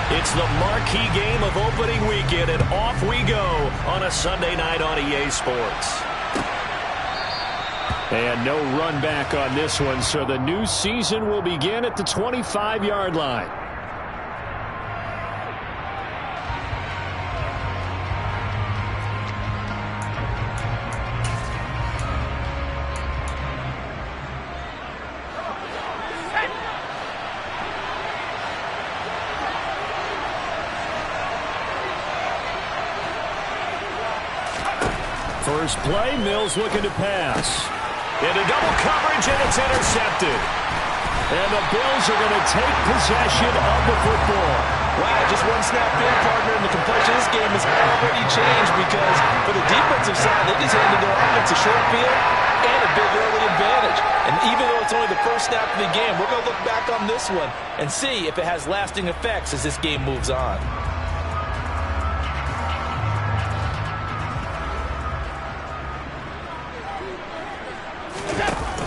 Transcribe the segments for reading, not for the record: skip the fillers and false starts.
It's the marquee game of opening weekend, and off we go on a Sunday night on EA Sports. And no run back on this one, so the new season will begin at the 25-yard line. First play, Mills looking to pass. Into double coverage, and it's intercepted. And the Bills are going to take possession of the football. Wow, just one snap in, partner, and the complexion of this game has already changed because for the defensive side, they just handed their offense a short field and a big early advantage. And even though it's only the first snap of the game, we're going to look back on this one and see if it has lasting effects as this game moves on.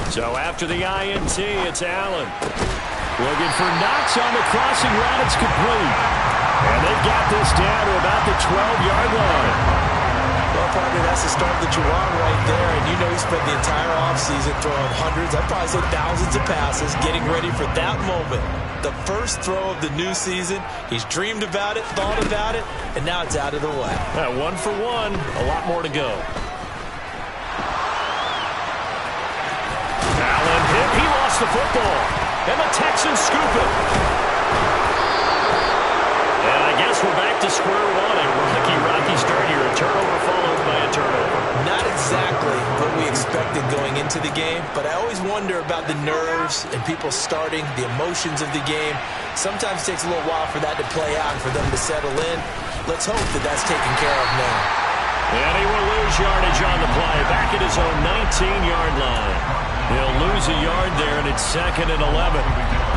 So after the INT, it's Allen. Looking for Knox on the crossing route. It's complete. And they've got this down to about the 12-yard line. Well, partner, that's the start that you want right there. And you know he spent the entire offseason throwing hundreds, I'd probably say thousands of passes, getting ready for that moment. The first throw of the new season. He's dreamed about it, thought about it, and now it's out of the way. 1 for 1, a lot more to go. Allen hit, he lost the football, and the Texans scoop it. And I guess we're back to square one. A rocky start here, a turnover followed by a turnover. Not exactly what we expected going into the game, but I always wonder about the nerves and people starting, the emotions of the game. Sometimes it takes a little while for that to play out and for them to settle in. Let's hope that that's taken care of now. And he will lose yardage on the play, back at his own 19-yard line. He'll lose a yard there, and it's 2nd and 11.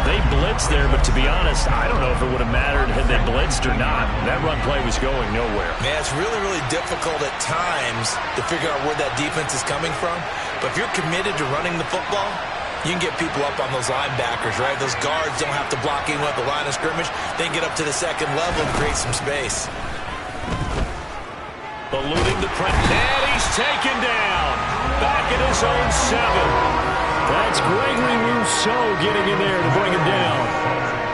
They blitzed there, but to be honest, I don't know if it would have mattered had they blitzed or not. That run play was going nowhere. Man, it's really, really difficult at times to figure out where that defense is coming from. But if you're committed to running the football, you can get people up on those linebackers, right? Those guards don't have to block anyone at the line of scrimmage. They can get up to the second level and create some space. Eluding the pressure. And he's taken down. Back at his own 7. That's Gregory Rousseau getting in there to bring him down.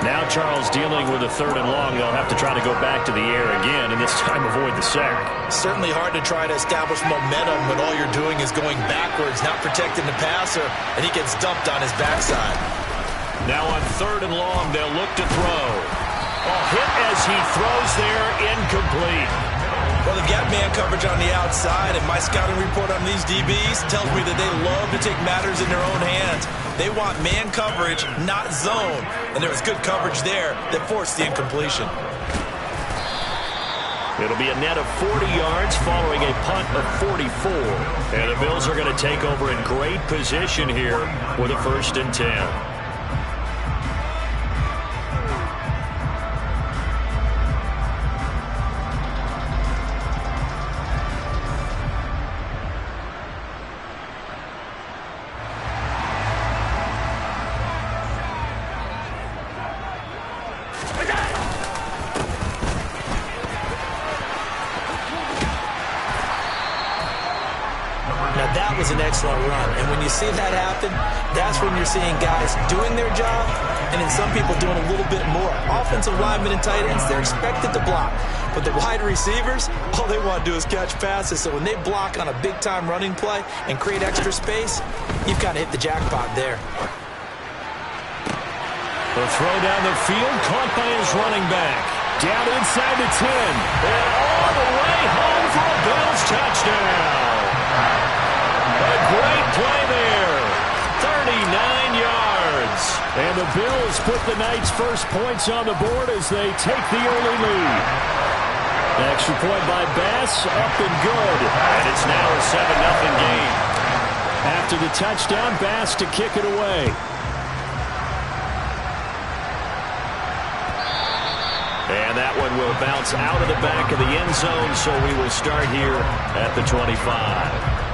Now Charles dealing with a 3rd and long. They'll have to try to go back to the air again, and this time avoid the sack. Certainly hard to try to establish momentum when all you're doing is going backwards, not protecting the passer, and he gets dumped on his backside. Now on 3rd and long, they'll look to throw. A hit as he throws there, incomplete. Well, they've got man coverage on the outside, and my scouting report on these DBs tells me that they love to take matters in their own hands. They want man coverage, not zone. And there was good coverage there that forced the incompletion. It'll be a net of 40 yards following a punt of 44. And the Bills are going to take over in great position here with a 1st and 10. Was an excellent run, and when you see that happen, that's when you're seeing guys doing their job, and then some people doing a little bit more. Offensive linemen and tight ends, they're expected to block, but the wide receivers, all they want to do is catch passes. So when they block on a big-time running play and create extra space, you've kind of hit the jackpot there. The throw down the field, caught by his running back. Down inside the 10. And all the way home for a Bills touchdown. A great play there. 39 yards. And the Bills put the night's first points on the board as they take the early lead. Extra point by Bass, up and good. And it's now a 7-0 game. After the touchdown, Bass to kick it away. And that one will bounce out of the back of the end zone, so we will start here at the 25.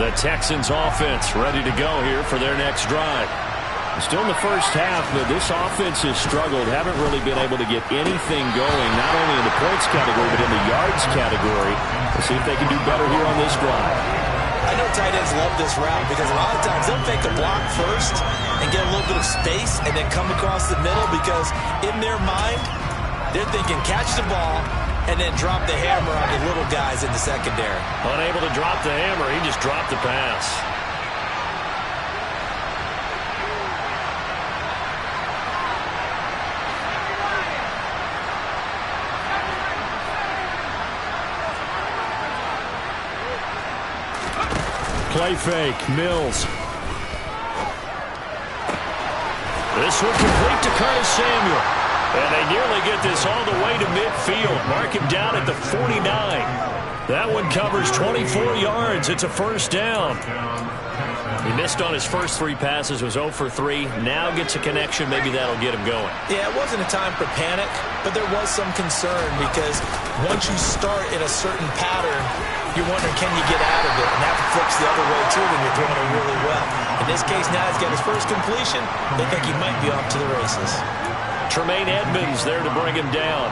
The Texans offense ready to go here for their next drive. Still in the first half, but this offense has struggled. Haven't really been able to get anything going, not only in the points category, but in the yards category. Let's see if they can do better here on this drive. I know tight ends love this route because a lot of times they'll fake the block first and get a little bit of space and then come across the middle because in their mind, they're thinking catch the ball and then drop the hammer on the little guys in the secondary. Unable to drop the hammer, he just dropped the pass. Play fake, Mills. This will complete to Curtis Samuel. And they nearly get this all the way to midfield. Mark him down at the 49. That one covers 24 yards. It's a first down. He missed on his first 3 passes, was 0 for 3. Now gets a connection. Maybe that'll get him going. Yeah, it wasn't a time for panic, but there was some concern because once you start in a certain pattern, you're wondering, can you get out of it? And that flips the other way, too, when you're throwing it really well. In this case, now he's got his first completion. They think he might be off to the races. Tremaine Edmonds there to bring him down.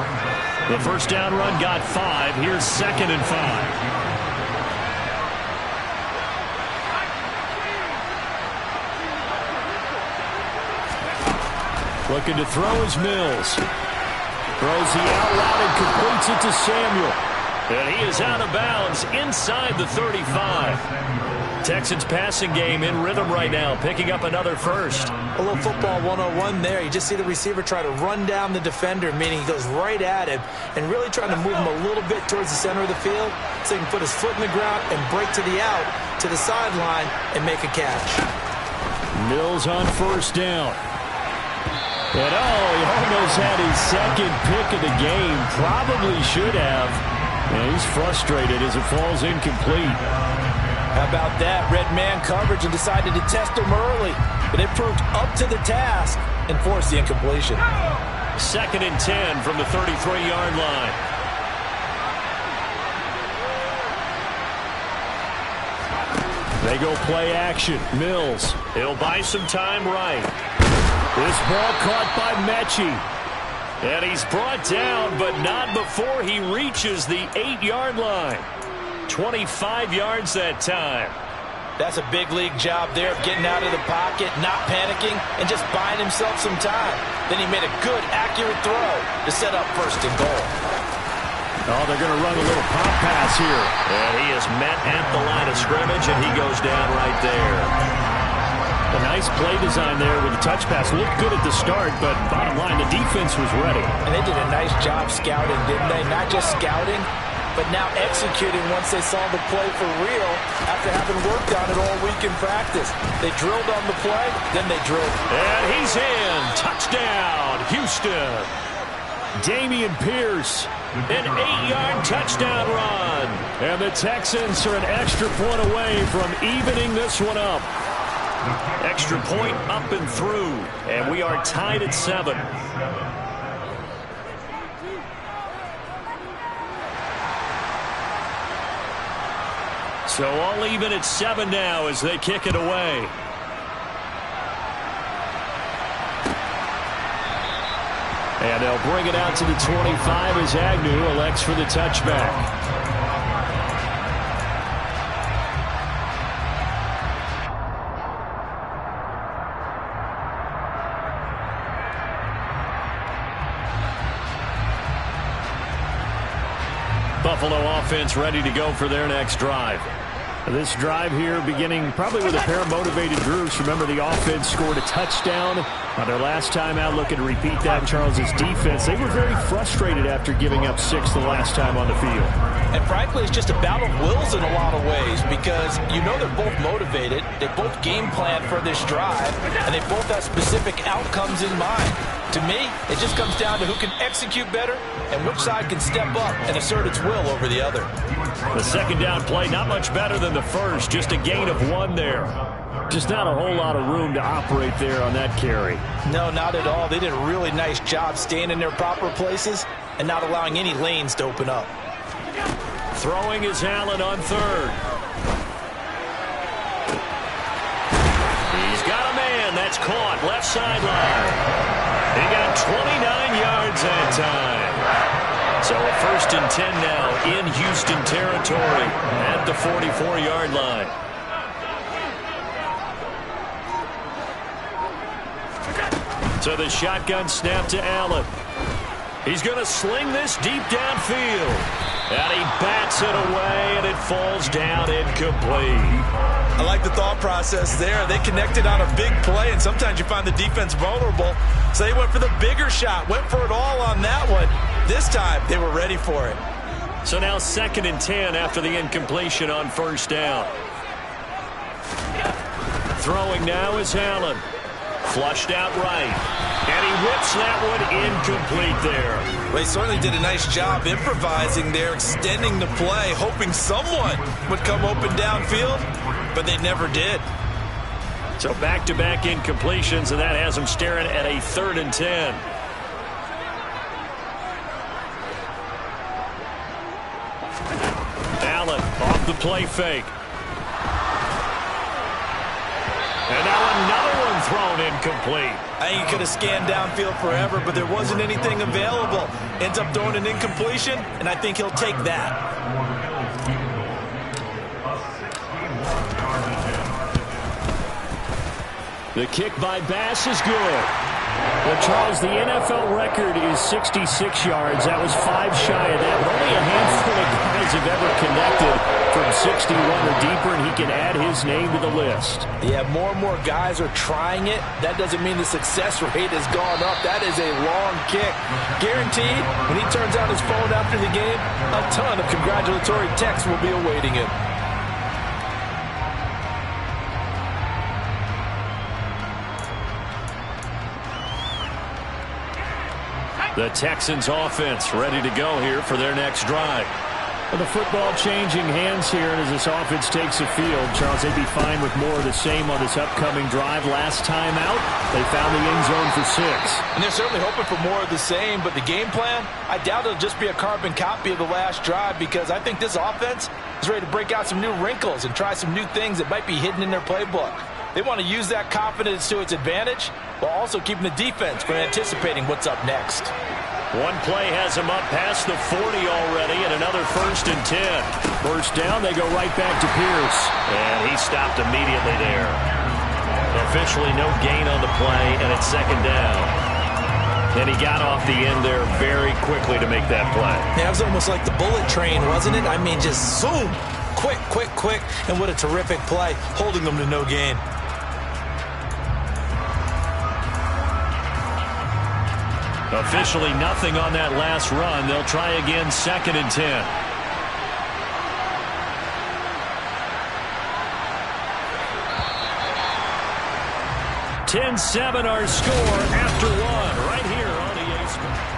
The first down run got 5. Here's 2nd and 5. Looking to throw is Mills. Throws the out route and completes it to Samuel. And he is out of bounds inside the 35. Texans passing game in rhythm right now, picking up another first. A little football 101 there. You just see the receiver try to run down the defender, meaning he goes right at him and really trying to move him a little bit towards the center of the field so he can put his foot in the ground and break to the out, to the sideline, and make a catch. Mills on first down. And he almost had his second pick of the game. Probably should have. And he's frustrated as it falls incomplete. How about that? Red man coverage and decided to test him early. But it proved up to the task and forced the incompletion. 2nd and 10 from the 33-yard line. They go play action. Mills. He'll buy some time right. This ball caught by Mechie. And he's brought down, but not before he reaches the 8-yard line. 25 yards that time. That's a big league job there of getting out of the pocket, not panicking, and just buying himself some time. Then he made a good, accurate throw to set up 1st and goal. They're going to run a little pop pass here. And he is met at the line of scrimmage, and he goes down right there. A nice play design there with the touch pass. Looked good at the start, but bottom line, the defense was ready. And they did a nice job scouting, didn't they? Not just scouting, but now executing once they saw the play for real after having worked on it all week in practice. They drilled on the play, then they drilled. And he's in. Touchdown, Houston. Dameon Pierce, an 8-yard touchdown run. And the Texans are an extra point away from evening this one up. Extra point up and through, and we are tied at 7. So all even at 7 now as they kick it away. And they'll bring it out to the 25 as Agnew elects for the touchback. Buffalo offense ready to go for their next drive. This drive here beginning probably with a pair of motivated groups. Remember, the offense scored a touchdown on their last time out, looking to repeat that. Charles's defense, they were very frustrated after giving up 6 the last time on the field. And frankly, it's just a battle of wills in a lot of ways because you know they're both motivated. They both game plan for this drive, and they both have specific outcomes in mind. To me, it just comes down to who can execute better and which side can step up and assert its will over the other. The second down play, not much better than the first, just a gain of 1 there. Just not a whole lot of room to operate there on that carry. No, not at all. They did a really nice job staying in their proper places and not allowing any lanes to open up. Throwing is Allen on 3rd. That's caught left sideline. He got 29 yards that time. So a 1st and 10 now in Houston territory at the 44-yard line. So the shotgun snap to Allen. He's going to sling this deep downfield. And he bats it away, and it falls down incomplete. I like the thought process there. They connected on a big play, and sometimes you find the defense vulnerable. So they went for the bigger shot, went for it all on that one. This time, they were ready for it. So now 2nd and 10 after the incompletion on 1st down. Throwing now is Allen. Flushed out right. And he whips that one incomplete there. Well, he certainly did a nice job improvising there, extending the play, hoping someone would come open downfield, but they never did. So back-to-back incompletions, and that has him staring at a 3rd and 10. Allen off the play fake. And now another one thrown incomplete. I think he could have scanned downfield forever, but there wasn't anything available. Ends up throwing an incompletion, and I think he'll take that. The kick by Bass is good. Well, Charles, the NFL record is 66 yards. That was 5 shy of that. But only a handful of guys have ever connected from 61 or deeper, and he can add his name to the list. Yeah, more and more guys are trying it. That doesn't mean the success rate has gone up. That is a long kick. Guaranteed, when he turns on his phone after the game, a ton of congratulatory texts will be awaiting him. The Texans offense ready to go here for their next drive. Well, the football changing hands here, and as this offense takes the field, Charles, they'd be fine with more of the same on this upcoming drive. Last time out, they found the end zone for 6. And they're certainly hoping for more of the same, but the game plan, I doubt it'll just be a carbon copy of the last drive, because I think this offense is ready to break out some new wrinkles and try some new things that might be hidden in their playbook. They want to use that confidence to its advantage while also keeping the defense from anticipating what's up next. One play has him up past the 40 already, and another 1st and 10. 1st down, they go right back to Pierce. And he stopped immediately there. Officially no gain on the play, and it's 2nd down. And he got off the end there very quickly to make that play. Yeah, it was almost like the bullet train, wasn't it? I mean, just zoom. Quick, quick, quick. And what a terrific play, holding them to no gain. Officially nothing on that last run. They'll try again 2nd and 10. (10-7) our score after 1 right here on EA Sports.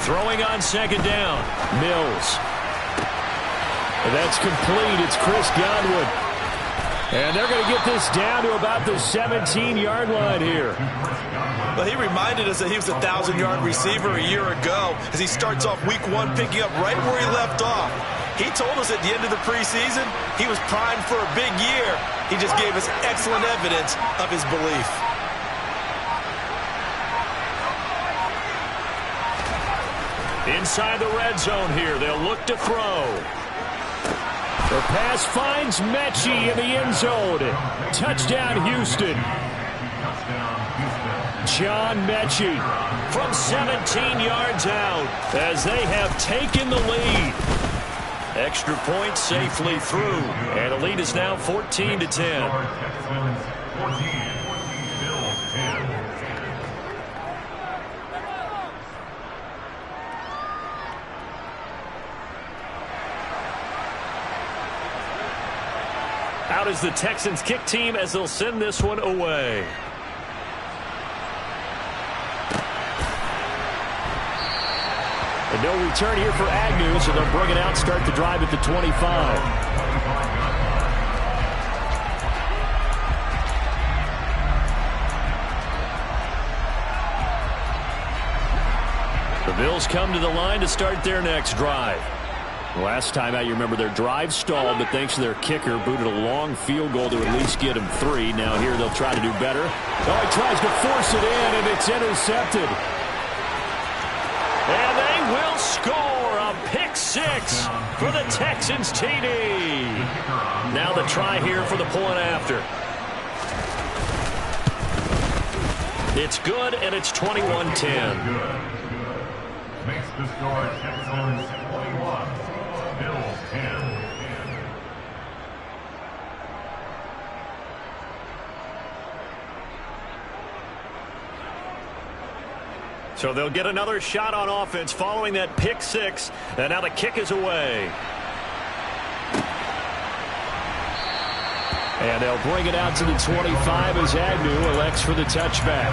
Throwing on 2nd down, Mills. That's complete. It's Chris Godwin. And they're going to get this down to about the 17-yard line here. Well, he reminded us that he was a 1,000-yard receiver a year ago as he starts off week 1 picking up right where he left off. He told us at the end of the preseason he was primed for a big year. He just gave us excellent evidence of his belief. Inside the red zone here, they'll look to throw. The pass finds Mechie in the end zone. Touchdown, Houston. John Mechie from 17 yards out as they have taken the lead. Extra point safely through, and the lead is now 14-10. Out is the Texans kick team as they'll send this one away. And no return here for Agnew, so they'll bring it out, start the drive at the 25. Bills come to the line to start their next drive. Last time out, you remember their drive stalled, but thanks to their kicker, booted a long field goal to at least get them 3. Now here they'll try to do better. Oh, he tries to force it in, and it's intercepted. And they will score a pick 6 for the Texans TD. Now the try here for the point after. It's good, and it's 21-10. Makes the score Texans 21, Bills 10. So they'll get another shot on offense following that pick 6, and now the kick is away. And they'll bring it out to the 25 as Agnew elects for the touchback.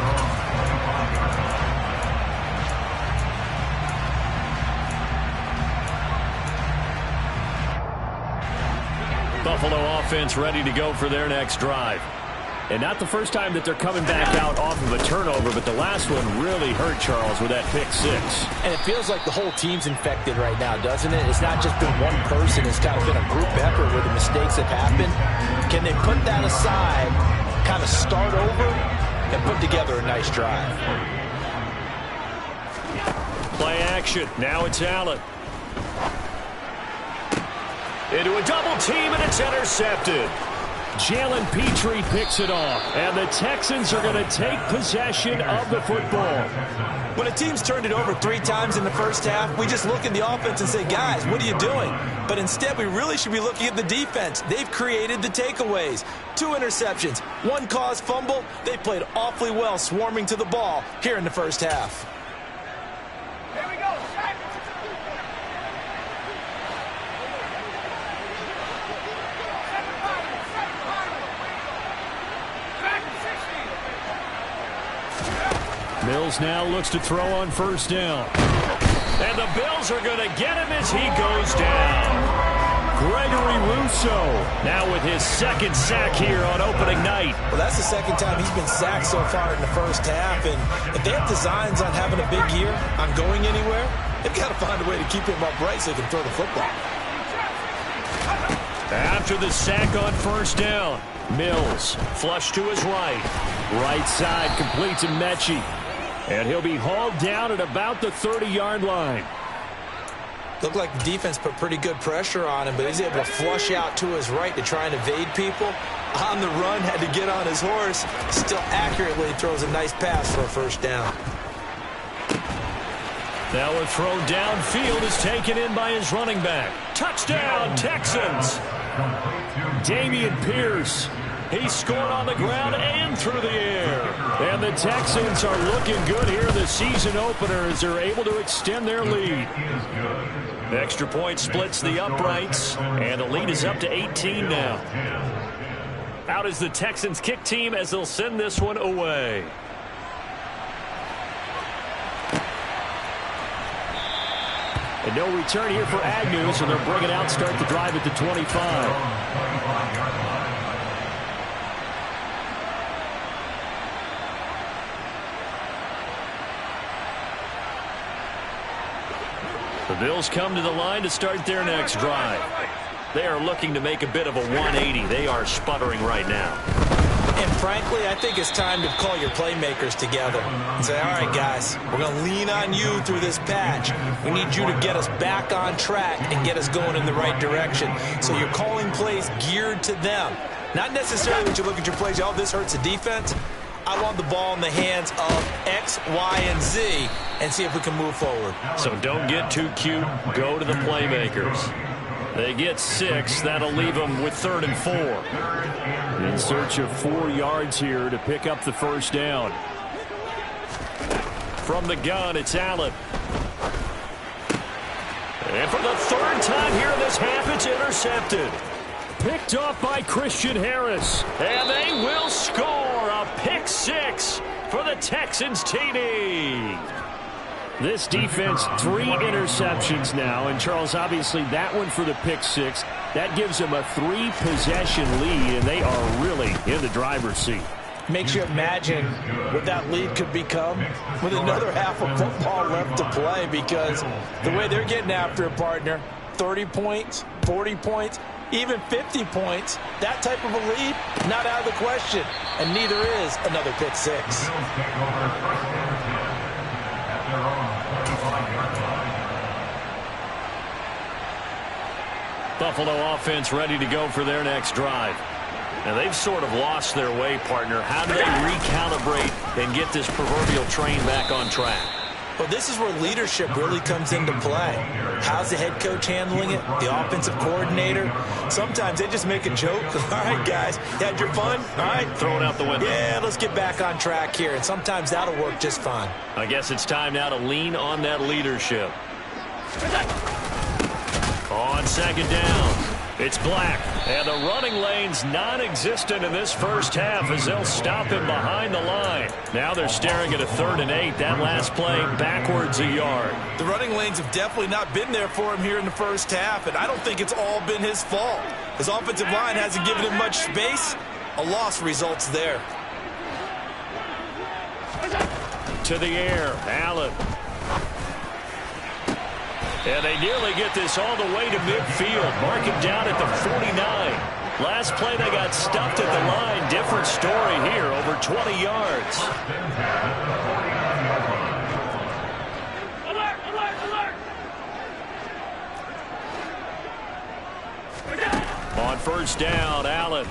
Buffalo offense ready to go for their next drive. And not the first time that they're coming back out off of a turnover, but the last one really hurt Charles with that pick 6. And it feels like the whole team's infected right now, doesn't it? It's not just been one person. It's kind of been a group effort where the mistakes have happened. Can they put that aside, kind of start over, and put together a nice drive? Play action. Now it's Allen. Into a double team, and it's intercepted. Jalen Petrie picks it off, and the Texans are going to take possession of the football. When a team's turned it over 3 times in the first half, we just look at the offense and say, guys, what are you doing? But instead, we really should be looking at the defense. They've created the takeaways. 2 interceptions, 1 caused fumble. They played awfully well swarming to the ball here in the first half. Here we go. Mills now looks to throw on first down. And the Bills are going to get him as he goes down. Gregory Rousseau now with his 2nd sack here on opening night. Well, that's the 2nd time he's been sacked so far in the first half. And if they have designs on having a big year, on going anywhere, they've got to find a way to keep him upright so they can throw the football. After the sack on first down, Mills flush to his right. Right side completes to Mechie. And he'll be hauled down at about the 30-yard line. Looked like the defense put pretty good pressure on him, but he's able to flush out to his right to try and evade people. On the run, had to get on his horse. Still accurately throws a nice pass for a first down. Now a throw downfield is taken in by his running back. Touchdown, Texans! Dameon Pierce. He scored on the ground and through the air. And the Texans are looking good here in the season opener as they're able to extend their lead. The extra point splits the uprights, and the lead is up to 18 now. Out is the Texans kick team as they'll send this one away. And no return here for Agnew, so they'll bring it out, start the drive at the 25. The Bills come to the line to start their next drive. They are looking to make a bit of a 180. They are sputtering right now. And frankly, I think it's time to call your playmakers together and say, all right, guys, we're going to lean on you through this patch. We need you to get us back on track and get us going in the right direction. So you're calling plays geared to them. Not necessarily that you look at your plays, oh, this hurts the defense. I want the ball in the hands of X, Y, and Z and see if we can move forward. So don't get too cute. Go to the playmakers. They get 6. That'll leave them with 3rd and 4. In search of 4 yards here to pick up the first down. From the gun, it's Allen. And for the 3rd time here in this half, it's intercepted. Picked off by Christian Harris. And they will score a pick 6 for the Texans TD. This defense, 3 interceptions now. And, Charles, obviously that one for the pick 6. That gives them a 3-possession lead, and they are really in the driver's seat. Makes you imagine what that lead could become with another half of football left to play, because the way they're getting after a partner, 30 points, 40 points, even 50 points, that type of a lead, not out of the question. And neither is another pick six. Bills take over first and 10 at their own 45-yard line. Buffalo offense ready to go for their next drive. Now, they've sort of lost their way, partner. How do they recalibrate and get this proverbial train back on track? Well, this is where leadership really comes into play. How's the head coach handling it? The offensive coordinator? Sometimes they just make a joke. All right, guys, you had your fun? All right. Throw it out the window. Yeah, let's get back on track here. And sometimes that'll work just fine. I guess it's time now to lean on that leadership. On second down, it's Black. And the running lane's non-existent in this first half as they'll stop him behind the line. Now they're staring at a 3rd and 8. That last play backwards a yard. The running lanes have definitely not been there for him here in the first half, and I don't think it's all been his fault. His offensive line hasn't given him much space. A loss results there. To the air, Allen. And they nearly get this all the way to midfield. Mark him down at the 49. Last play they got stuffed at the line. Different story here, over 20 yards. Alert, alert, alert! On first down, Allen.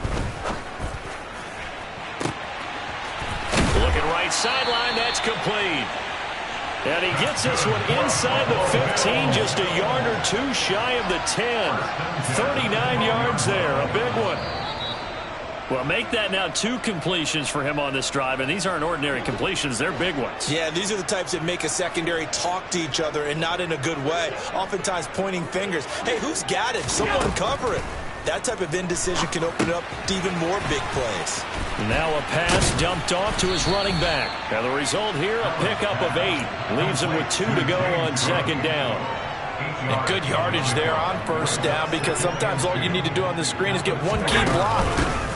Looking right sideline, that's complete. And he gets this one inside the 15, just a yard or two shy of the 10. 39 yards there, a big one. Well, make that now 2 completions for him on this drive, and these aren't ordinary completions, they're big ones. Yeah, these are the types that make a secondary talk to each other, and not in a good way. Oftentimes pointing fingers. Hey, who's got it? Someone cover it. That type of indecision can open up to even more big plays. Now a pass dumped off to his running back. And the result here, a pickup of 8. Leaves him with 2 to go on second down. And good yardage there on first down, because sometimes all you need to do on the screen is get one key block.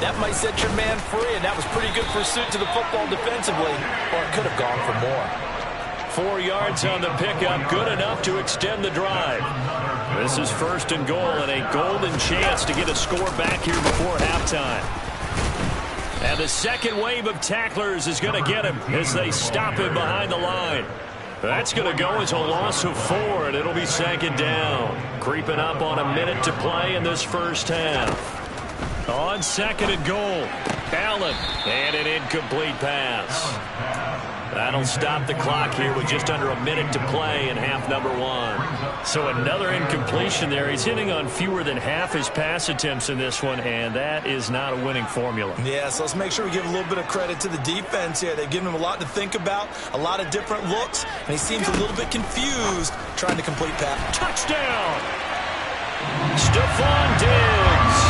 That might set your man free, and that was pretty good pursuit to the football defensively, or it could have gone for more. 4 yards on the pickup, good enough to extend the drive. This is 1st and goal, and a golden chance to get a score back here before halftime. And the second wave of tacklers is going to get him as they stop him behind the line. That's going to go as a loss of 4, and it'll be second down. Creeping up on a minute to play in this first half. On second and goal, Allen, and an incomplete pass. That'll stop the clock here with just under a minute to play in half number 1. So another incompletion there. He's hitting on fewer than half his pass attempts in this one, and that is not a winning formula. Yeah, so let's make sure we give a little bit of credit to the defense here. They've given him a lot to think about, a lot of different looks, and he seems a little bit confused trying to complete pass. Touchdown! Stephon Diggs,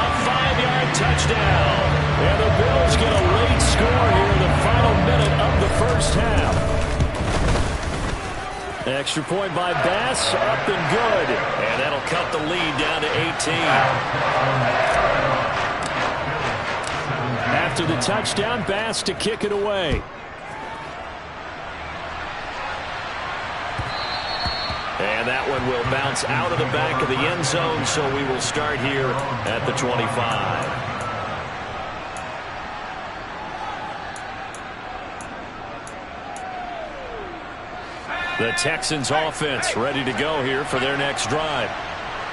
a 5-yard touchdown. And the Bills get a late score here in the final minute of the first half. Extra point by Bass, up and good. And that'll cut the lead down to 18. After the touchdown, Bass to kick it away. And that one will bounce out of the back of the end zone, so we will start here at the 25. The Texans offense ready to go here for their next drive.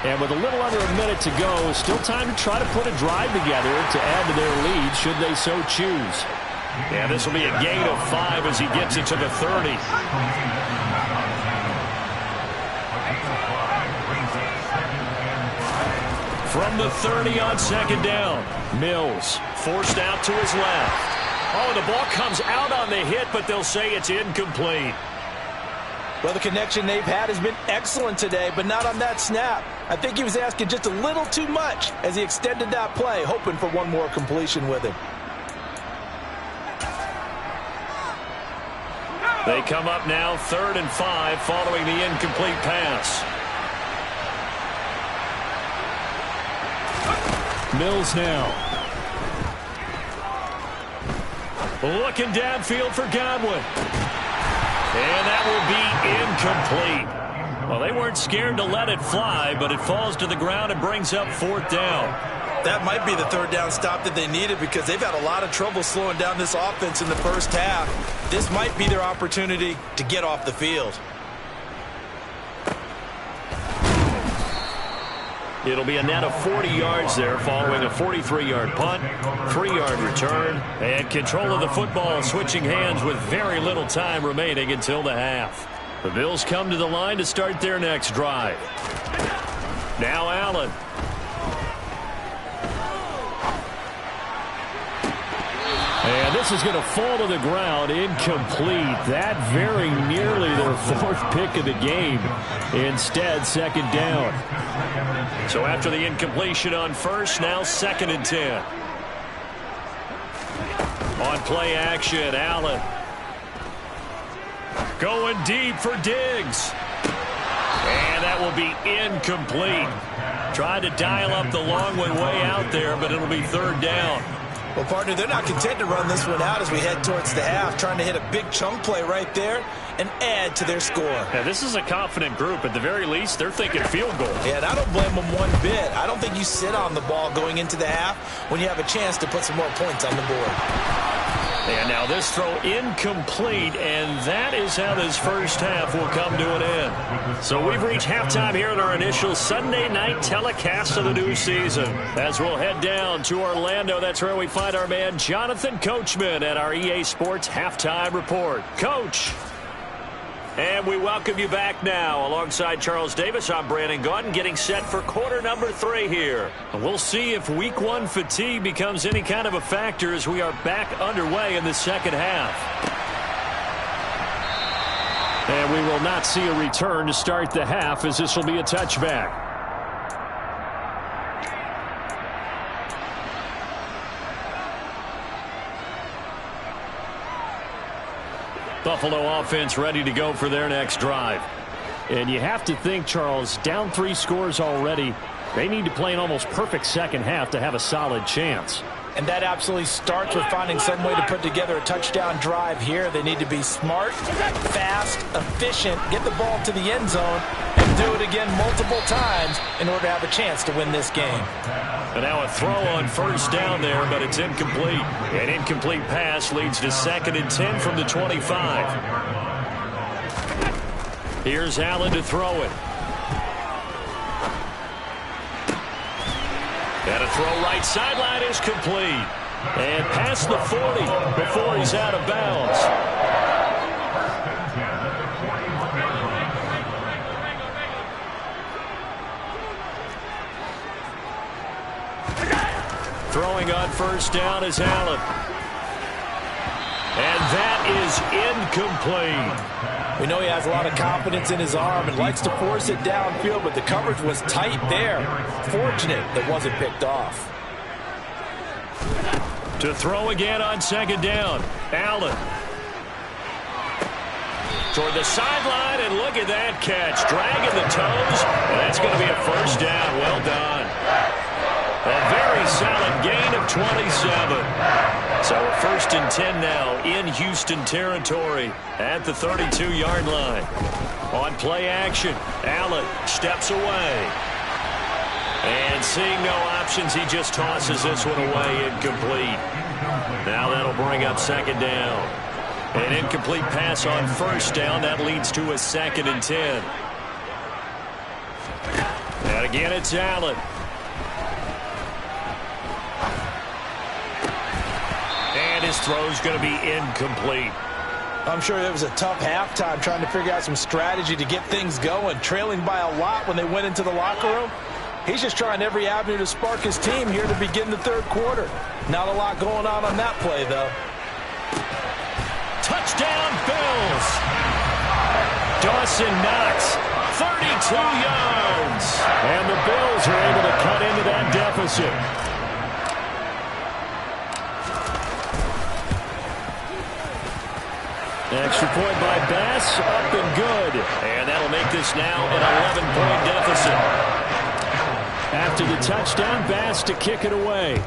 And with a little under a minute to go, still time to try to put a drive together to add to their lead should they so choose. And this will be a gain of 5 as he gets it to the 30. From the 30 on second down, Mills forced out to his left. Oh, the ball comes out on the hit, but they'll say it's incomplete. Well, the connection they've had has been excellent today, but not on that snap. I think he was asking just a little too much as he extended that play, hoping for one more completion with him. They come up now 3rd and 5 following the incomplete pass. Mills now. Looking downfield for Godwin. And that will be incomplete. Well, they weren't scared to let it fly, but it falls to the ground and brings up 4th down. That might be the 3rd down stop that they needed because they've had a lot of trouble slowing down this offense in the first half. This might be their opportunity to get off the field. It'll be a net of 40 yards there following a 43-yard punt, 3-yard return, and control of the football switching hands with very little time remaining until the half. The Bills come to the line to start their next drive. Now Allen. And this is going to fall to the ground, incomplete. That very nearly their 4th pick of the game. Instead, 2nd down. So after the incompletion on 1st, now 2nd and 10. On play action, Allen. Going deep for Diggs. And that will be incomplete. Tried to dial up the long one way out there, but it'll be 3rd down. Well, partner, they're not content to run this one out as we head towards the half, trying to hit a big chunk play right there and add to their score. Yeah, this is a confident group. At the very least, they're thinking field goal. Yeah, and I don't blame them one bit. I don't think you sit on the ball going into the half when you have a chance to put some more points on the board. And now this throw incomplete, and that is how this first half will come to an end. So we've reached halftime here in our initial Sunday night telecast of the new season. As we'll head down to Orlando, that's where we find our man Jonathan Coachman at our EA Sports Halftime Report. Coach. And we welcome you back now. Alongside Charles Davis, I'm Brandon Gaudin, getting set for quarter number 3 here. And we'll see if week 1 fatigue becomes any kind of a factor as we are back underway in the second half. And we will not see a return to start the half, as this will be a touchback. Buffalo offense ready to go for their next drive. And you have to think, Charles, down 3 scores already. They need to play an almost perfect second half to have a solid chance. And that absolutely starts with finding some way to put together a touchdown drive here. They need to be smart, fast, efficient, get the ball to the end zone, and do it again multiple times in order to have a chance to win this game. And now a throw on 1st down there, but it's incomplete. An incomplete pass leads to 2nd and 10 from the 25. Here's Allen to throw it. And a throw right sideline is complete. And past the 40 before he's out of bounds. Throwing on 1st down is Allen. And that is incomplete. We know he has a lot of confidence in his arm and likes to force it downfield, but the coverage was tight there. Fortunate that wasn't picked off. To throw again on 2nd down, Allen. Toward the sideline, and look at that catch. Dragging the toes, and that's going to be a 1st down. Well done. A very solid gain of 27. So a 1st and 10 now in Houston territory at the 32-yard line. On play action, Allen steps away. And seeing no options, he just tosses this one away, incomplete. Now that'll bring up 2nd down. An incomplete pass on 1st down. That leads to a 2nd and 10. And again, it's Allen. And his throw's going to be incomplete. I'm sure it was a tough halftime trying to figure out some strategy to get things going. Trailing by a lot when they went into the locker room. He's just trying every avenue to spark his team here to begin the 3rd quarter. Not a lot going on that play, though. Touchdown, Bills. Dawson Knox, 32 yards. And the Bills are able to cut into that deficit. Extra point by Bass, up and good. And that'll make this now an 11-point deficit. After the touchdown, Bass to kick it away.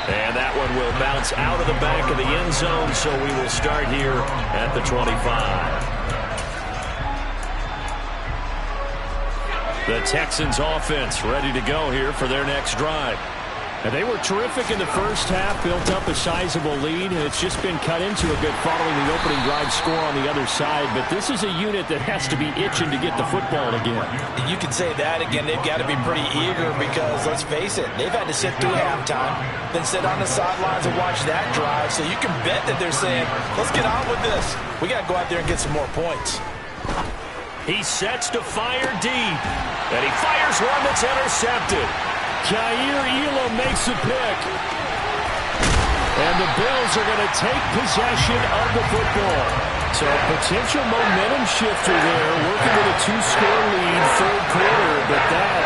And that one will bounce out of the back of the end zone, so we will start here at the 25. The Texans offense ready to go here for their next drive. And they were terrific in the first half, built up a sizable lead, and it's just been cut into a bit following the opening drive score on the other side. But this is a unit that has to be itching to get the football again. You can say that again. They've got to be pretty eager because, let's face it, they've had to sit through halftime, then sit on the sidelines and watch that drive. So you can bet that they're saying, let's get on with this. We got to go out there and get some more points. He sets to fire deep, and he fires one that's intercepted. Jair Elam makes a pick. And the Bills are going to take possession of the football. So a potential momentum shifter there, working with a 2-score lead, third quarter, but that,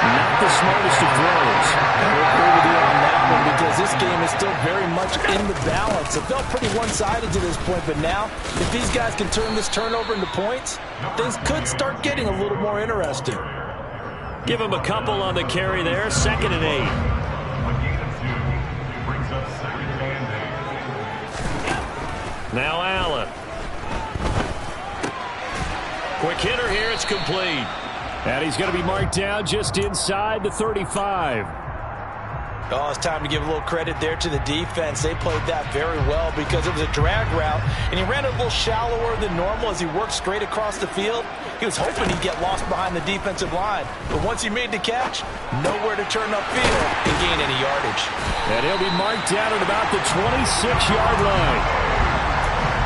not the smartest of throws. We'll agree with you on that one because this game is still very much in the balance. It felt pretty one-sided to this point, but now, if these guys can turn this turnover into points, things could start getting a little more interesting. Give him a couple on the carry there, 2nd and 8. Now Allen. Quick hitter here, it's complete. And he's going to be marked down just inside the 35. Oh, it's time to give a little credit there to the defense. They played that very well because it was a drag route, and he ran it a little shallower than normal as he worked straight across the field. He was hoping he'd get lost behind the defensive line, but once he made the catch, nowhere to turn upfield and gain any yardage. And he'll be marked down at about the 26-yard line.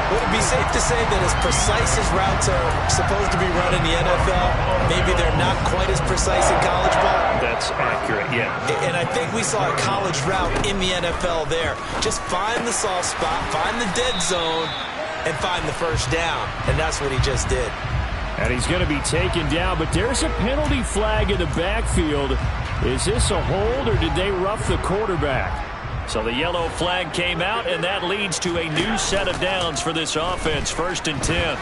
Would it be safe to say that as precise as routes are supposed to be run in the NFL, maybe they're not quite as precise in college ball? That's accurate, yeah. And I think we saw a college route in the NFL there. Just find the soft spot, find the dead zone, and find the first down. And that's what he just did. And he's going to be taken down, but there's a penalty flag in the backfield. Is this a hold, or did they rough the quarterback? So the yellow flag came out, and that leads to a new set of downs for this offense. 1st and 10.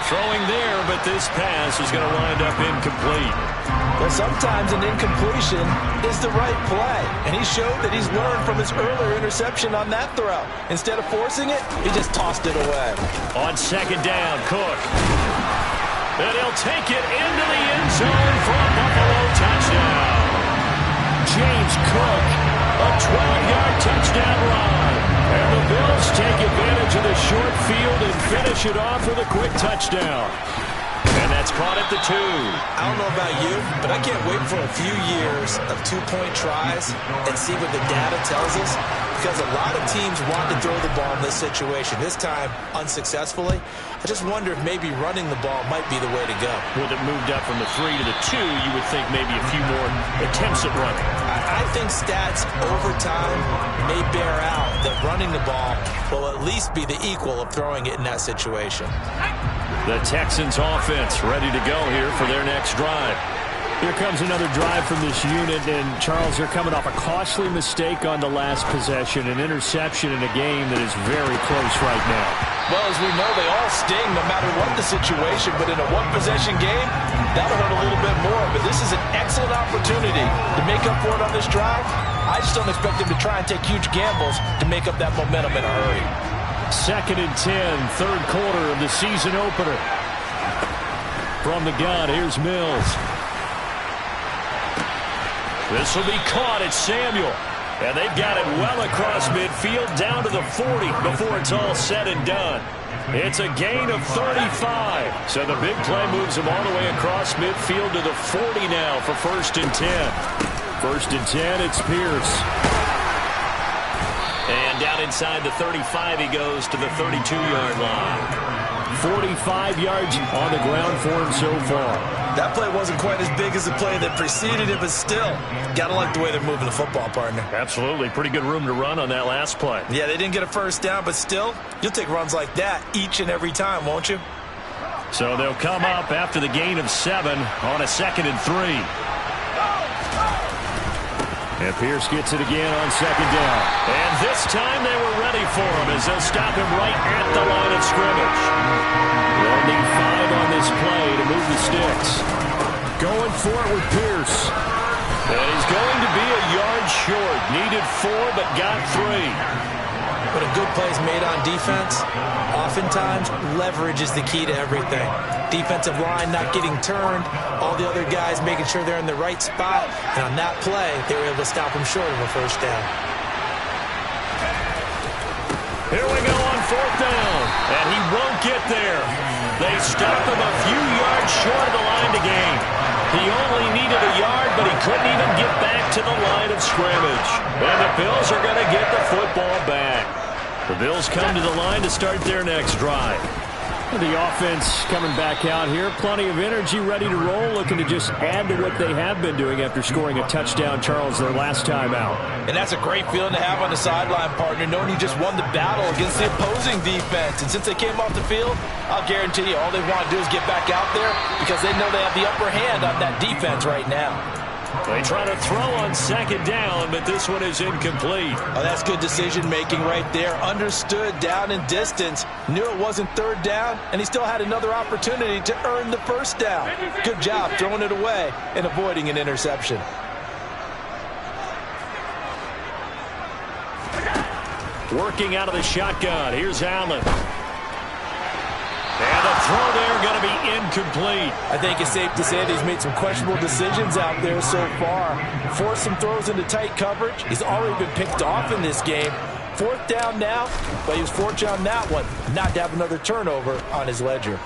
Throwing there, but this pass is going to wind up incomplete. Well, sometimes an incompletion is the right play, and he showed that he's learned from his earlier interception on that throw. Instead of forcing it, he just tossed it away. On 2nd down, Cook. And he'll take it into the end zone for a Buffalo touchdown. James Cook, a 12-yard touchdown run. And the Bills take advantage of the short field and finish it off with a quick touchdown. And that's caught at the 2. I don't know about you, but I can't wait for a few years of 2-point tries and see what the data tells us. Because a lot of teams want to throw the ball in this situation. This time, unsuccessfully. I just wonder if maybe running the ball might be the way to go. With it moved up from the 3 to the 2, you would think maybe a few more attempts at running. I think stats over time may bear out that running the ball will at least be the equal of throwing it in that situation. The Texans offense ready to go here for their next drive. Here comes another drive from this unit, and Charles, they're coming off a costly mistake on the last possession, an interception in a game that is very close right now. Well, as we know, they all sting no matter what the situation, but in a one-possession game, that'll hurt a little bit more. But this is an excellent opportunity to make up for it on this drive. I just don't expect them to try and take huge gambles to make up that momentum in a hurry. 2nd and 10, third quarter of the season opener. From the gun, here's Mills. This will be caught at Samuel. And they've got it well across midfield down to the 40 before it's all said and done. It's a gain of 35. So the big play moves them all the way across midfield to the 40 now for 1st and 10. 1st and 10, it's Pierce. And down inside the 35 he goes to the 32-yard line. 45 yards on the ground for him so far. That play wasn't quite as big as the play that preceded it, but still, gotta like the way they're moving the football, partner. Absolutely. Pretty good room to run on that last play. Yeah, they didn't get a first down, but still, you'll take runs like that each and every time, won't you? So they'll come up after the gain of 7 on a 2nd and 3. And Pierce gets it again on 2nd down. And this time they were ready for him as they'll stop him right at the line of scrimmage. They'll need 5 on this play to move the sticks. Going for it with Pierce. And he's going to be a short. Needed 4, but got 3. When a good play is made on defense, oftentimes leverage is the key to everything. Defensive line not getting turned, all the other guys making sure they're in the right spot, and on that play, they were able to stop him short of a first down. Here we go on 4th down, and he won't get there. They stop him a few yards short of the line to gain. He only needed a yard, but he couldn't even get back to the line of scrimmage. And the Bills are going to get the football back. The Bills come to the line to start their next drive. The offense coming back out here. Plenty of energy, ready to roll, looking to just add to what they have been doing after scoring a touchdown, Charles, their last time out. And that's a great feeling to have on the sideline, partner, knowing you just won the battle against the opposing defense. And since they came off the field, I'll guarantee you all they want to do is get back out there because they know they have the upper hand on that defense right now. They try to throw on 2nd down, but this one is incomplete. Oh, that's good decision-making right there. Understood down and distance. Knew it wasn't 3rd down, and he still had another opportunity to earn the first down. Good job throwing it away and avoiding an interception. Working out of the shotgun. Here's Allen. And the throw there going to be incomplete. I think it's safe to say that he's made some questionable decisions out there so far. Forced some throws into tight coverage. He's already been picked off in this game. 4th down now, but he was fortunate on that one not to have another turnover on his ledger.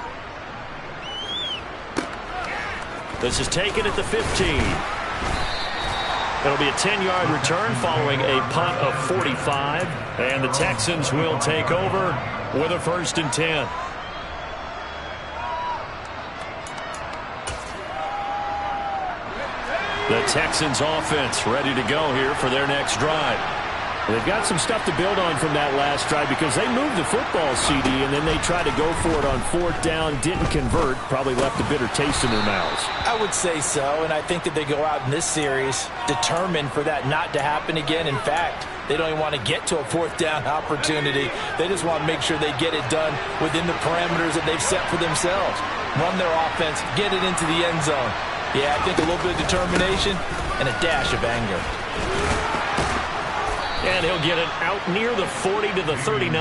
This is taken at the 15. It'll be a 10-yard return following a punt of 45. And the Texans will take over with a 1st and 10. The Texans offense ready to go here for their next drive. They've got some stuff to build on from that last drive because they moved the football, CD, and then they tried to go for it on 4th down, didn't convert, probably left a bitter taste in their mouths. I would say so, and I think that they go out in this series determined for that not to happen again. In fact, they don't even want to get to a 4th down opportunity. They just want to make sure they get it done within the parameters that they've set for themselves. Run their offense, get it into the end zone. Yeah, I think a little bit of determination and a dash of anger. And he'll get it out near the 40 to the 39.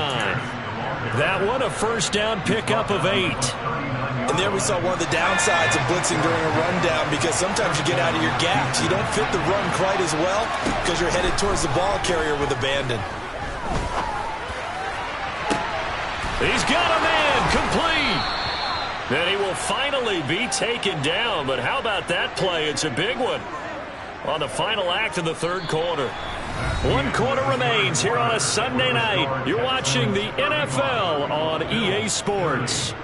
That one a 1st down pickup of 8. And there we saw one of the downsides of blitzing during a rundown because sometimes you get out of your gaps. You don't fit the run quite as well because you're headed towards the ball carrier with abandon. He's got a man complete. And he will finally be taken down. But how about that play? It's a big one on the final act of the 3rd quarter. 1 quarter remains here on a Sunday night. You're watching the NFL on EA Sports.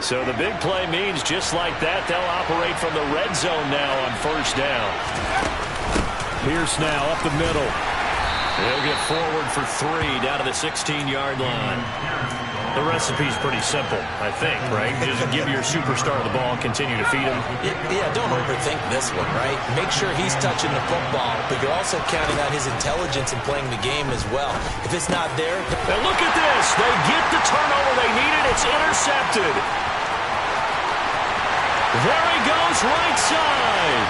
So the big play means just like that, they'll operate from the red zone now on 1st down. Pierce now up the middle. They'll get forward for 3 down to the 16-yard line. The recipe's pretty simple, I think, right? Just give your superstar the ball, continue to feed him. Yeah, don't overthink this one, right? Make sure he's touching the football, but you're also counting on his intelligence in playing the game as well. If it's not there... And look at this. They get the turnover they needed. It's intercepted. There he goes, right side.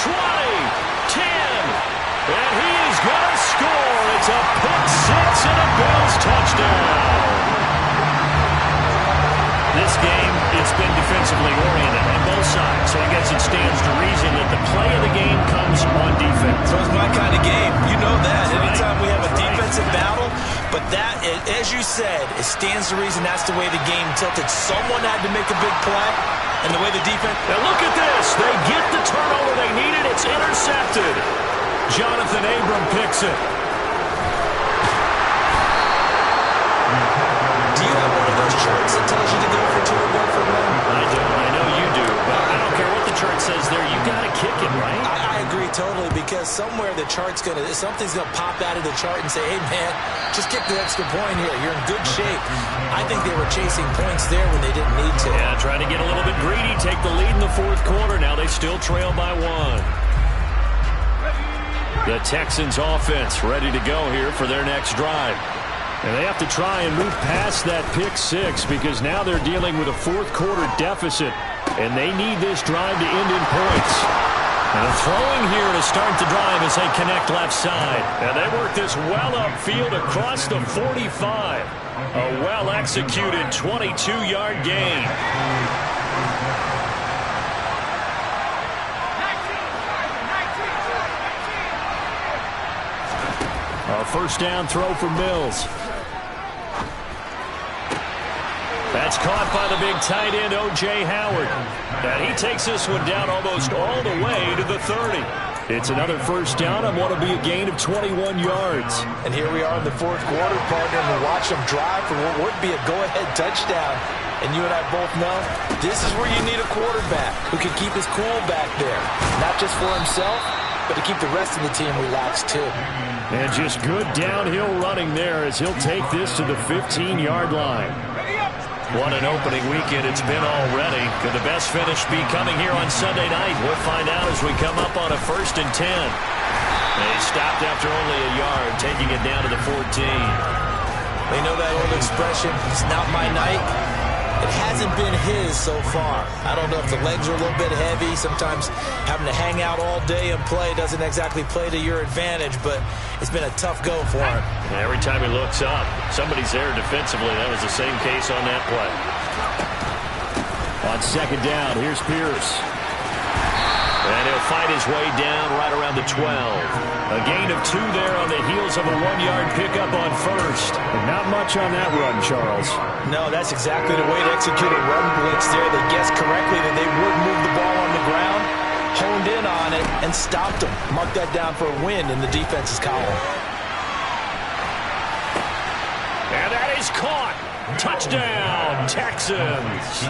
20, 10, and he is going to score. It's a pick 6 and a Bills touchdown. This game, it's been defensively oriented on both sides, so I guess it stands to reason that the play of the game comes on defense. So it's my kind of game. You know that. Anytime we have a defensive battle, but that, as you said, it stands to reason that's the way the game tilted. Someone had to make a big play, and the way the defense... Now look at this. They get the turnover they needed. It's intercepted. Jonathan Abram picks it. Do you have one of those charts that tells you to go for 2 or go for 1? I don't. I know you do. But I don't care what the chart says there. You got to kick it, right? I agree totally because somewhere the chart's going to... Something's going to pop out of the chart and say, hey, man, just kick the extra point here. You're in good shape. I think they were chasing points there when they didn't need to. Yeah, trying to get a little bit greedy, take the lead in the 4th quarter. Now they still trail by 1. The Texans offense ready to go here for their next drive. And they have to try and move past that pick six because now they're dealing with a fourth-quarter deficit, and they need this drive to end in points. And throwing here to start the drive as they connect left side. And they work this well upfield across the 45. A well-executed 22-yard gain. A first down throw for Mills. That's caught by the big tight end, O.J. Howard. And he takes this one down almost all the way to the 30. It's another first down on what will be a gain of 21 yards. And here we are in the fourth quarter, partner, and we watch them drive for what would be a go-ahead touchdown. And you and I both know this is where you need a quarterback who can keep his cool back there. Not just for himself, but to keep the rest of the team relaxed too. And just good downhill running there as he'll take this to the 15-yard line. What an opening weekend it's been already. Could the best finish be coming here on Sunday night? We'll find out as we come up on a 1st and 10. They stopped after only a yard, taking it down to the 14. They know that old expression, it's not my night. It hasn't been his so far. I don't know if the legs are a little bit heavy. Sometimes having to hang out all day and play doesn't exactly play to your advantage, but it's been a tough go for him. And every time he looks up, somebody's there defensively. That was the same case on that play. On second down, here's Pierce. And he'll fight his way down right around the 12. A gain of 2 there on the heels of a 1-yard pickup on first. And not much on that run, Charles. No, that's exactly the way to execute a run blitz there. They guessed correctly that they would move the ball on the ground, honed in on it, and stopped them. Mark that down for a win in the defense's column. And that is caught. Touchdown, Texans.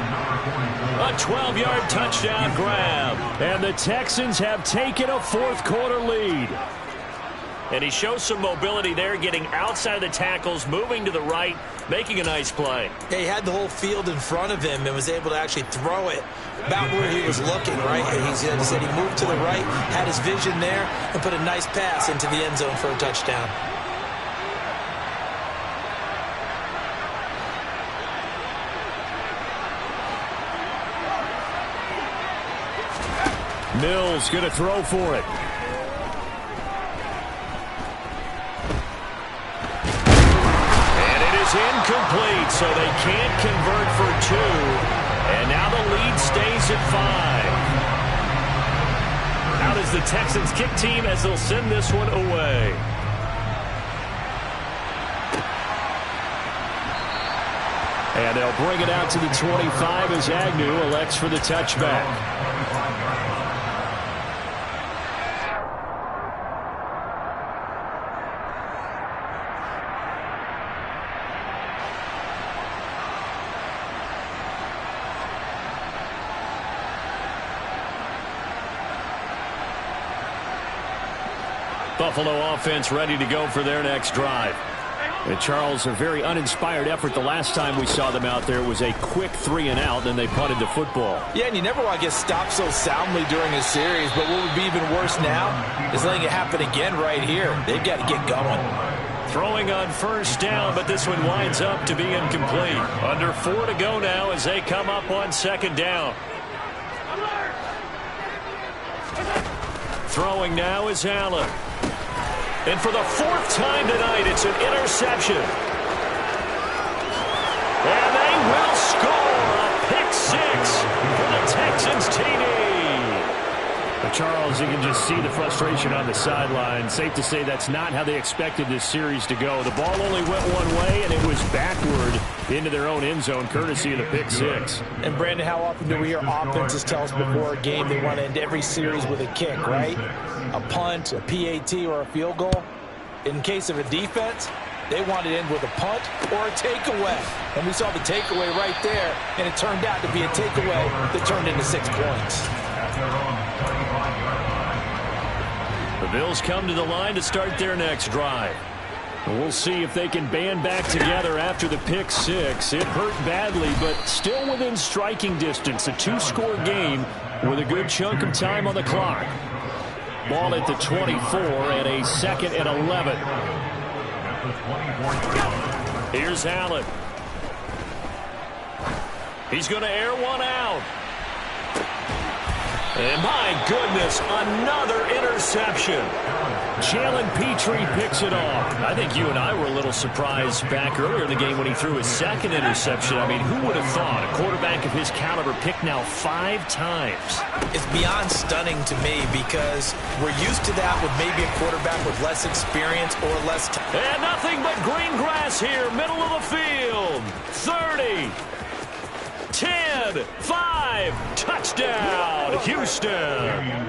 A 12-yard touchdown grab. And the Texans have taken a fourth-quarter lead. And he shows some mobility there, getting outside of the tackles, moving to the right, making a nice play. Yeah, he had the whole field in front of him and was able to actually throw it about where he was looking, right? And he said he moved to the right, had his vision there, and put a nice pass into the end zone for a touchdown. Mills going to throw for it. And it is incomplete, so they can't convert for 2. And now the lead stays at 5. Out is the Texans kick team as they'll send this one away. And they'll bring it out to the 25 as Agnew elects for the touchback. Buffalo offense ready to go for their next drive. And Charles, a very uninspired effort the last time we saw them out there. It was a quick 3-and-out, and they punted the football. Yeah, and you never want to get stopped so soundly during a series, but what would be even worse now is letting it happen again right here. They've got to get going. Throwing on first down, but this one winds up to be incomplete. Under 4 to go now as they come up on second down. Throwing now is Allen. And for the 4th time tonight, it's an interception. And they will score a pick 6 for the Texans TD. But Charles, you can just see the frustration on the sideline. Safe to say that's not how they expected this series to go. The ball only went one way, and it was backward into their own end zone, courtesy of the pick 6. And, Brandon, how often do we hear offenses tell us before a game they want to end every series with a kick, right? A punt, a PAT, or a field goal. In case of a defense, they want to end with a punt or a takeaway. And we saw the takeaway right there, and it turned out to be a takeaway that turned into 6 points. The Bills come to the line to start their next drive. We'll see if they can band back together after the pick 6. It hurt badly, but still within striking distance. A 2-score game with a good chunk of time on the clock. Ball at the 24 and a 2nd and 11. Here's Allen. He's going to air one out. And my goodness, another interception. Jalen Petrie picks it off. I think you and I were a little surprised back earlier in the game when he threw his 2nd interception. I mean, who would have thought a quarterback of his caliber picked now 5 times? It's beyond stunning to me because we're used to that with maybe a quarterback with less experience or less time. And nothing but green grass here, middle of the field. 30. 10, 5, touchdown, Houston.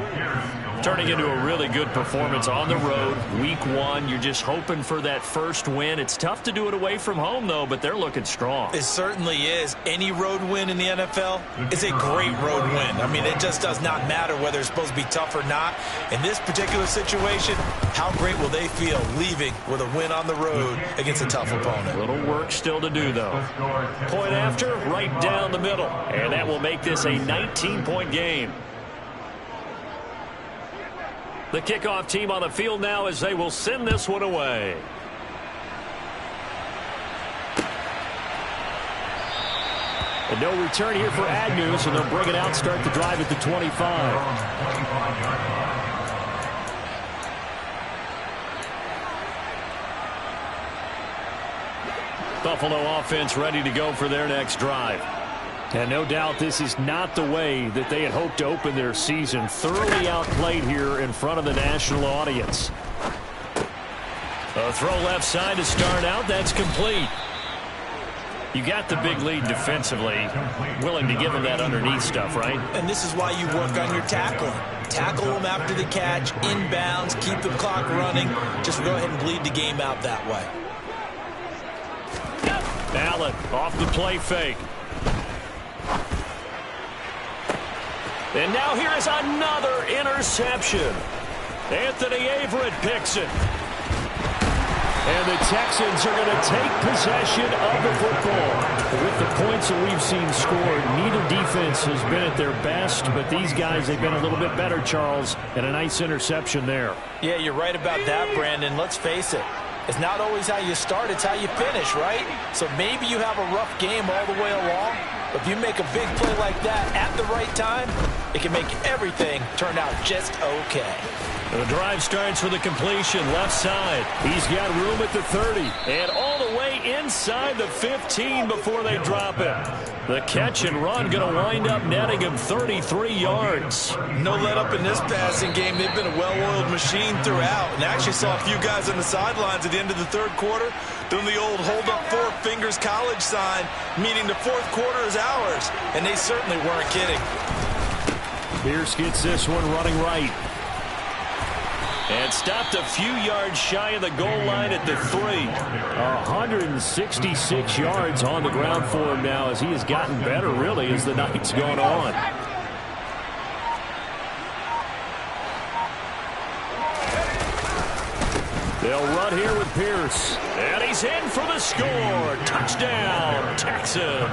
Turning into a really good performance on the road. Week 1, you're just hoping for that first win. It's tough to do it away from home, though, but they're looking strong. It certainly is. Any road win in the NFL is a great road win. I mean, it just does not matter whether it's supposed to be tough or not. In this particular situation, how great will they feel leaving with a win on the road against a tough opponent? A little work still to do, though. Point after, right down the middle. And that will make this a 19-point game. The kickoff team on the field now as they will send this one away. And no return here for Agnew, so they'll bring it out, start the drive at the 25. Buffalo offense ready to go for their next drive. And no doubt this is not the way that they had hoped to open their season. Thoroughly outplayed here in front of the national audience. A throw left side to start out. That's complete. You got the big lead defensively. Willing to give them that underneath stuff, right? And this is why you work on your tackling. Tackle them after the catch, inbounds, keep the clock running. Just go ahead and bleed the game out that way. Allen off the play fake. And now here is another interception. Anthony Averett picks it. And the Texans are going to take possession of the football. With the points that we've seen scored, neither defense has been at their best, but these guys, they've been a little bit better, Charles, and a nice interception there. Yeah, you're right about that, Brandon. Let's face it. It's not always how you start, it's how you finish, right? So maybe you have a rough game all the way along, but if you make a big play like that at the right time, it can make everything turn out just okay. The drive starts with a completion left side. He's got room at the 30 and all the way inside the 15 before they drop it. The catch and run going to wind up netting him 33 yards. No let up in this passing game. They've been a well-oiled machine throughout. And I actually saw a few guys on the sidelines at the end of the third quarter doing the old hold up 4 fingers college sign, meaning the fourth quarter is ours. And they certainly weren't kidding. Pierce gets this one running right. And stopped a few yards shy of the goal line at the 3. 166 yards on the ground for him now as he has gotten better, really, as the night's gone on. They'll run here with Pierce. And he's in for the score. Touchdown, Texans.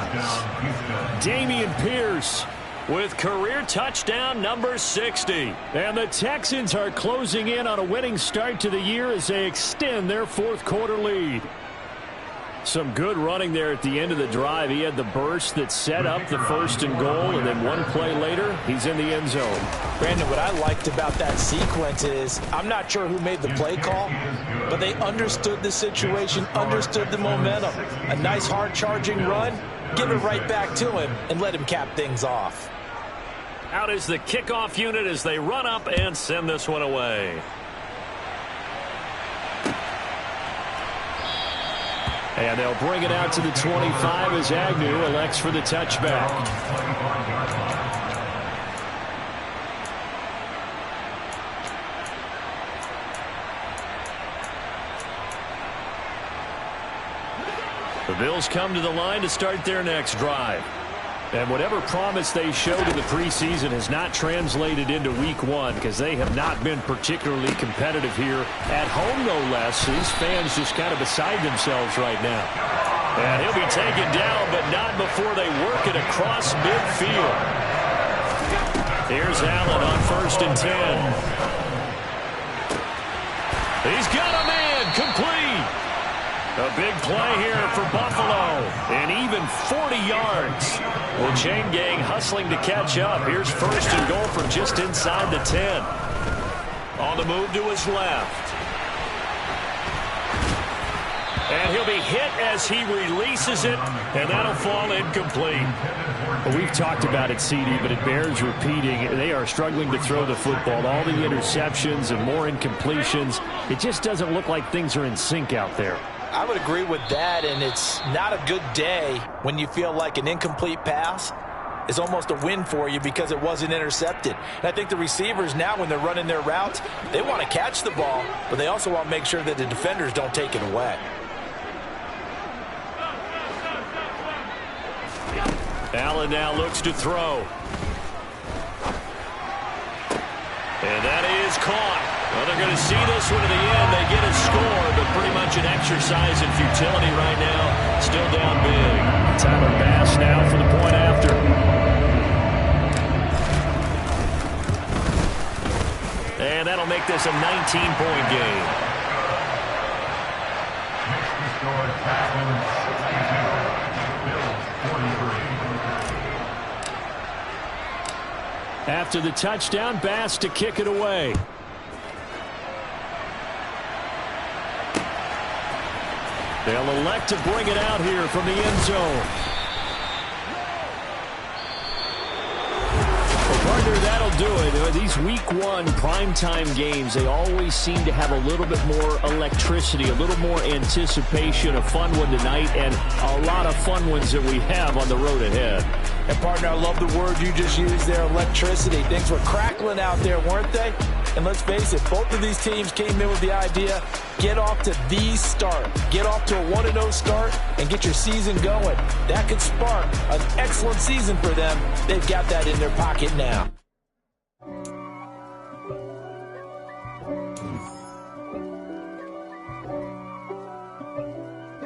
Dameon Pierce with career touchdown number 60. And the Texans are closing in on a winning start to the year as they extend their fourth quarter lead. Some good running there at the end of the drive. He had the burst that set up the 1st and goal, and then one play later, he's in the end zone. Brandon, what I liked about that sequence is I'm not sure who made the play call, but they understood the situation, understood the momentum. A nice hard-charging run, give it right back to him, and let him cap things off. Out is the kickoff unit as they run up and send this one away. And they'll bring it out to the 25 as Agnew elects for the touchback. The Bills come to the line to start their next drive. And whatever promise they showed in the preseason has not translated into week 1 because they have not been particularly competitive here at home, no less. These fans just kind of beside themselves right now. And he'll be taken down, but not before they work it across midfield. Here's Allen on 1st and 10. He's got a man, complete. A big play here for Buffalo, and even 40 yards. The chain gang hustling to catch up. Here's first and goal from just inside the 10. On the move to his left. And he'll be hit as he releases it, and that'll fall incomplete. Well, we've talked about it, CD, but it bears repeating. They are struggling to throw the football. All the interceptions and more incompletions. It just doesn't look like things are in sync out there. I would agree with that, and it's not a good day when you feel like an incomplete pass is almost a win for you because it wasn't intercepted. And I think the receivers now, when they're running their routes, they want to catch the ball, but they also want to make sure that the defenders don't take it away. Allen now looks to throw. And that is caught. Well, they're going to see this one to the end. They get a score, but pretty much an exercise in futility right now. Still down big. Tyler Bass now for the point after. And that'll make this a 19-point game. Next to score, Texans 62, Bills 43. After the touchdown, Bass to kick it away. They'll elect to bring it out here from the end zone. Well, partner, that'll do it. These week one primetime games, they always seem to have a little bit more electricity, a little more anticipation. A fun one tonight, and a lot of fun ones that we have on the road ahead. And, partner, I love the word you just used there, electricity. Things were crackling out there, weren't they? And let's face it, both of these teams came in with the idea, get off to the start. Get off to a 1-0 start and get your season going. That could spark an excellent season for them. They've got that in their pocket now.